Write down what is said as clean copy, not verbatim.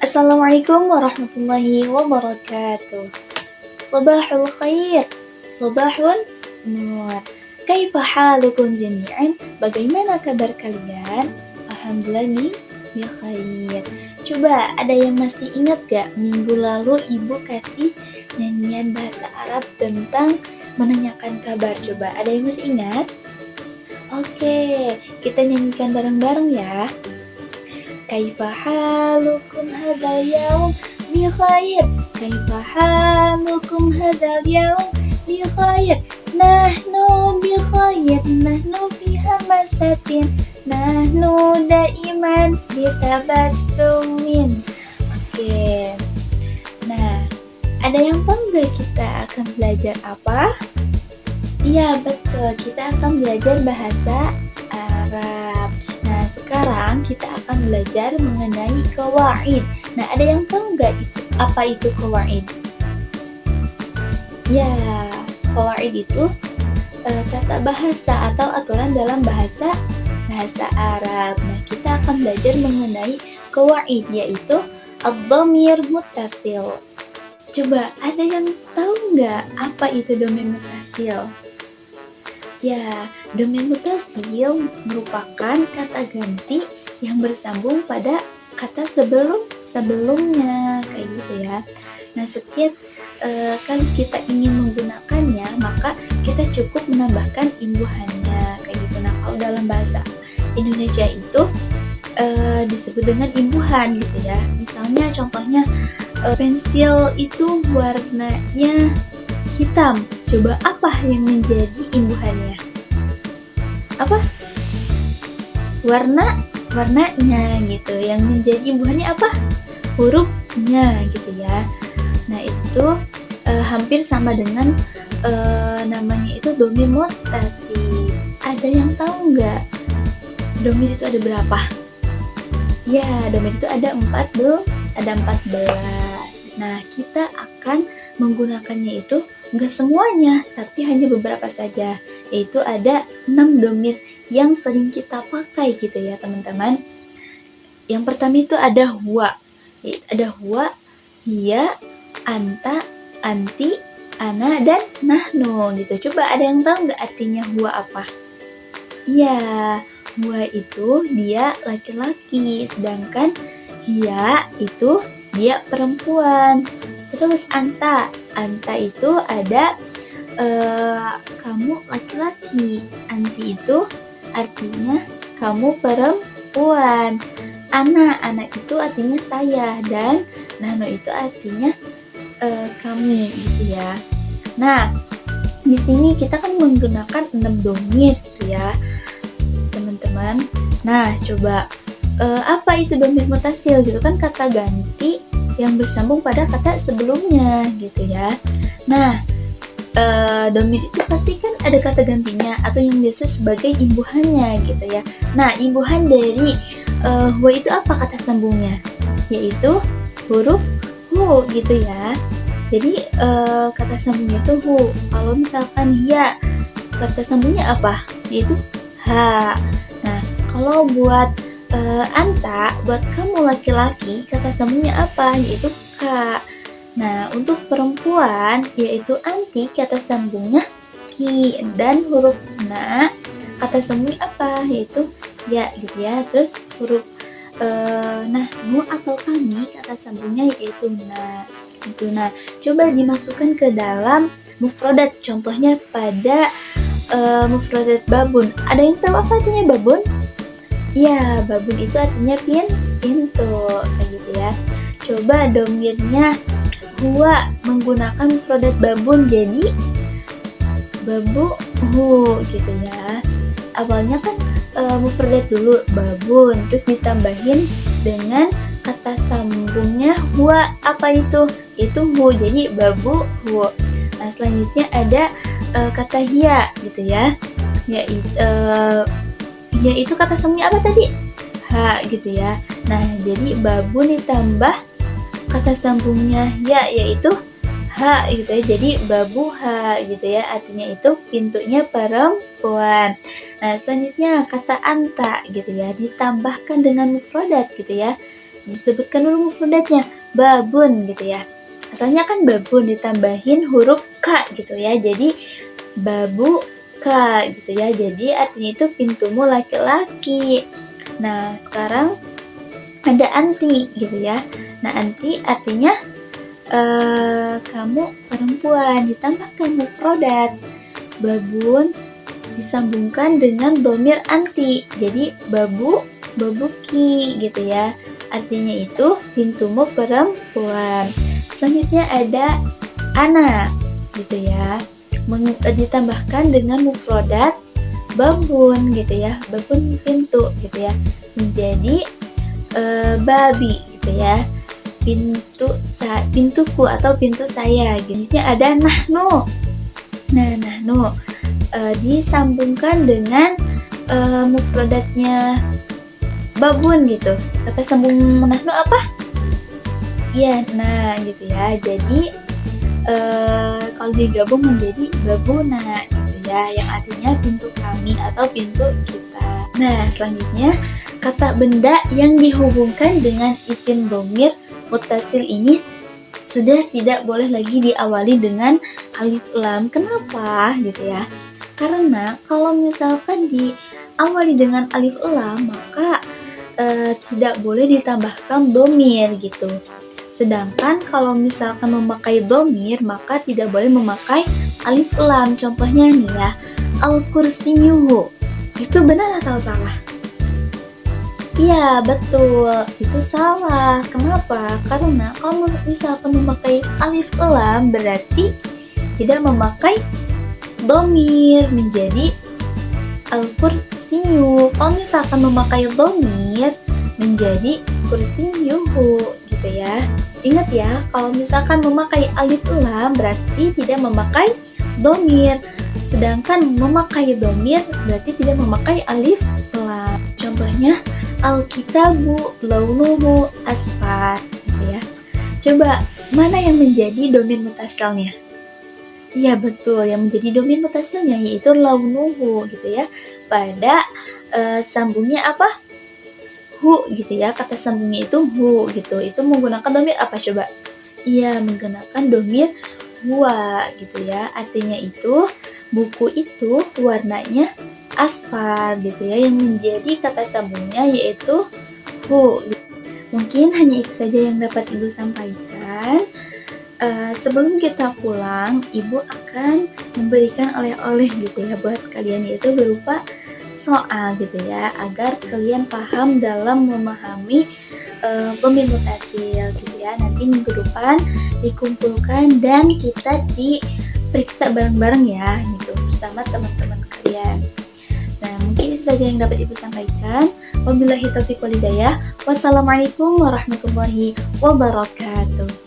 Assalamualaikum warahmatullahi wabarakatuh. Sabahul khair, sabahun nur. Kaifa halukum jami'an? Bagaimana kabar kalian? Alhamdulillah nih, ya khair. Coba ada yang masih ingat gak minggu lalu ibu kasih nyanyian bahasa Arab tentang menanyakan kabar? Coba ada yang masih ingat? Oke, kita nyanyikan bareng-bareng ya. Kaifa halukum hadzal yaum bi khair. Kaifa halukum hadzal yaum bi khair. Nahnu bi khair, nahnu fi hamasatin, nahnu daiman bi tabassumin. Oke. Nah, ada yang tahu nggak kita akan belajar apa? Iya, betul. Kita akan belajar bahasa Arab. Nah, sekarang kita akan belajar mengenai qawaid. Nah, ada yang tahu nggak itu apa itu qawaid? Ya, qawaid itu tata bahasa atau aturan dalam bahasa Arab. Nah, kita akan belajar mengenai qawaid, yaitu ad-dhamir muttasil. Coba, ada yang tahu nggak apa itu dhamir muttasil? Ya, dhamir muttasil merupakan kata ganti yang bersambung pada kata sebelumnya, kayak gitu ya. Nah, setiap kali kita ingin menggunakannya, maka kita cukup menambahkan imbuhannya, kayak gitu. Nah, kalau dalam bahasa Indonesia itu disebut dengan imbuhan, gitu ya. Misalnya, contohnya pensil itu warnanya hitam. Coba apa yang menjadi imbuhannya? Apa? Warnanya gitu. Yang menjadi imbuhannya apa? Hurufnya gitu ya. Nah, itu tuh hampir sama dengan namanya itu dhamir muttasil. Ada yang tahu nggak? Dhamir itu ada berapa? Ya, dhamir itu ada 14. Nah, kita akan menggunakannya itu nggak semuanya, tapi hanya beberapa saja. Yaitu ada 6 dhamir yang sering kita pakai gitu ya, teman-teman. Yang pertama itu ada huwa. Ada huwa, hiya, anta, anti, ana, dan nahnu gitu. Coba ada yang tahu nggak artinya huwa apa? Ya, huwa itu dia laki-laki, sedangkan hiya itu dia perempuan. Terus anta itu ada kamu laki-laki. Anti itu artinya kamu perempuan. Anak itu artinya saya, dan nahnu itu artinya kami gitu ya. Nah, di sini kita kan menggunakan 6 dhamir gitu ya, teman-teman. Nah, coba apa itu dhamir muttasil gitu kan, kata ganti yang bersambung pada kata sebelumnya gitu ya. Nah, dhamir itu pasti kan ada kata gantinya atau yang biasa sebagai imbuhannya gitu ya. Nah, imbuhan dari huwa itu apa kata sambungnya? Yaitu huruf hu gitu ya. Jadi kata sambungnya itu hu. Kalau misalkan hiya, kata sambungnya apa? Yaitu ha. Nah, kalau buat anta, buat kamu laki-laki, kata sambungnya apa? Yaitu ka. Nah, untuk perempuan, yaitu anti, kata sambungnya ki. Dan huruf na, kata sambungnya apa? Yaitu ya gitu ya. Terus huruf nahnu atau kami, kata sambungnya yaitu na. Itu. Nah, coba dimasukkan ke dalam mufradat. Contohnya pada mufradat babun. Ada yang tahu apa artinya babun? Ya, babun itu artinya pintu, kayak gitu ya. Coba dhamirnya huwa menggunakan mufradat babun, jadi babu hu gitu ya. Awalnya kan mufradat dulu babun, terus ditambahin dengan kata sambungnya huwa. Apa itu? Itu hu, jadi babu hu. Nah, selanjutnya ada kata hiya gitu ya. Yaitu kata sambungnya apa tadi? Ha gitu ya. Nah, jadi babun ditambah kata sambungnya ya, yaitu ha gitu ya. Jadi babu ha gitu ya. Artinya itu pintunya perempuan. Nah, selanjutnya kata anta gitu ya, ditambahkan dengan mufradat gitu ya. disebutkan dulu mufradatnya. Babun gitu ya. Asalnya kan babun ditambahin huruf K gitu ya. Jadi babu K gitu ya. Jadi artinya itu pintumu laki-laki. Nah, sekarang ada anti gitu ya. Nah, anti artinya kamu perempuan, ditambahkan mufradat. Babun disambungkan dengan domir anti. Jadi babu, babuki gitu ya. Artinya itu pintumu perempuan. Selanjutnya ada ana gitu ya. Ditambahkan dengan mufradat babun gitu ya. Babun pintu gitu ya. Menjadi babi gitu ya. Pintuku atau pintu saya. Jenisnya ada nahnu. Nah, nahnu disambungkan dengan mufradatnya babun gitu. Kata sambung nahnu apa? Ya, nah gitu ya. Jadi kalau digabung menjadi babuna gitu ya, yang artinya pintu kami atau pintu kita. Nah, selanjutnya kata benda yang dihubungkan dengan isim dhamir muttasil ini sudah tidak boleh lagi diawali dengan alif lam. Kenapa gitu ya? Karena kalau misalkan diawali dengan alif lam, maka tidak boleh ditambahkan dhamir gitu. Sedangkan kalau misalkan memakai dhamir, maka tidak boleh memakai alif lam. Contohnya nih ya, al-kursiyuhu. Itu benar atau salah? Iya, betul. Itu salah. Kenapa? Karena kalau misalkan memakai alif lam berarti tidak memakai dhamir, menjadi al-kursiyu. Kalau misalkan memakai dhamir menjadi kursiyuhu gitu ya. Ingat ya, kalau misalkan memakai alif lam berarti tidak memakai dhamir. Sedangkan memakai dhamir berarti tidak memakai alif lam. Contohnya al-kitabu launuhu asfar gitu ya. Coba mana yang menjadi dhamir mutasilnya? Iya betul, yang menjadi dhamir mutasilnya yaitu launuhu gitu ya. Pada sambungnya apa? Hu gitu ya, kata sambungnya itu hu gitu. Itu menggunakan dhamir apa coba? Iya, menggunakan dhamir huwa gitu ya. Artinya itu buku itu warnanya asfar gitu ya, yang menjadi kata sambungnya yaitu hu. Mungkin hanya itu saja yang dapat Ibu sampaikan. Sebelum kita pulang, Ibu akan memberikan oleh-oleh gitu ya buat kalian, yaitu berupa soal gitu ya, agar kalian paham dalam memahami dhamir mutasil gitu ya. Nanti minggu depan dikumpulkan dan kita diperiksa bareng-bareng ya gitu bersama teman-teman kalian. Nah, mungkin itu saja yang dapat Ibu sampaikan. Wabillahi taufiq wal hidayah. Wassalamualaikum warahmatullahi wabarakatuh.